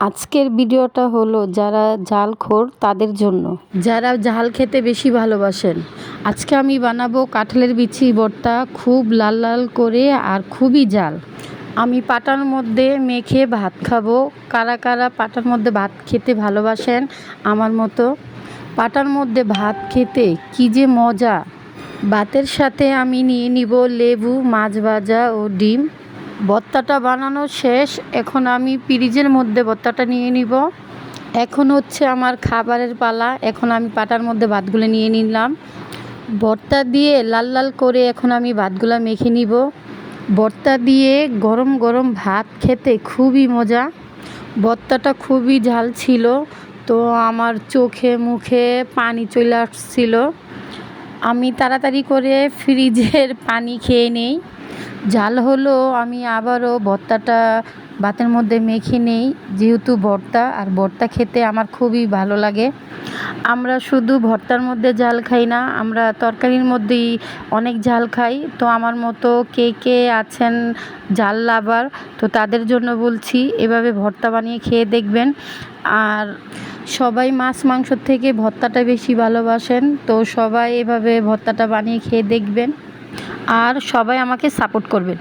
আজকের ভিডিওটা হলো যারা ঝালখোর তাদের জন্য, যারা ঝাল খেতে বেশি ভালোবাসেন। আজকে আমি বানাবো কাঁঠালের বিচি ভর্তা, খুব লাল লাল করে আর খুবই ঝাল। আমি পাটার মধ্যে মেখে ভাত খাবো। কারা কারা পাটার মধ্যে ভাত খেতে ভালোবাসেন আমার মতো? পাটার মধ্যে ভাত খেতে কী যে মজা। ভাতের সাথে আমি নিয়ে নিব লেবু, মাছ ভাজা ও ডিম। ভর্তাটা বানানো শেষ। এখন আমি ফ্রিজের মধ্যে ভর্তাটা নিয়ে নিব। এখন হচ্ছে আমার খাবারের পালা। এখন আমি পাটার মধ্যে ভাতগুলো নিয়ে নিলাম। ভর্তা দিয়ে লাল লাল করে এখন আমি ভাতগুলো মেখে নিব। ভর্তা দিয়ে গরম গরম ভাত খেতে খুবই মজা। ভর্তাটা খুবই ঝাল ছিল, তো আমার চোখে মুখে পানি চলে আসছিল। আমি তাড়াতাড়ি করে ফ্রিজের পানি খেয়ে নেই। ঝাল হলো আমি আবারও ভর্তাটা ভাতের মধ্যে মেখে নেই, যেহেতু ভর্তা, আর ভর্তা খেতে আমার খুবই ভালো লাগে। আমরা শুধু ভর্তার মধ্যে ঝাল খাই না, আমরা তরকারির মধ্যেই অনেক ঝাল খাই। তো আমার মতো কে কে আছেন ঝাল লাভার, তো তাদের জন্য বলছি এভাবে ভর্তা বানিয়ে খেয়ে দেখবেন। আর সবাই মাছ মাংসর থেকে ভর্তাটা বেশি ভালোবাসেন, তো সবাই এভাবে ভর্তাটা বানিয়ে খেয়ে দেখবেন আর সবাই আমাকে সাপোর্ট করবেন।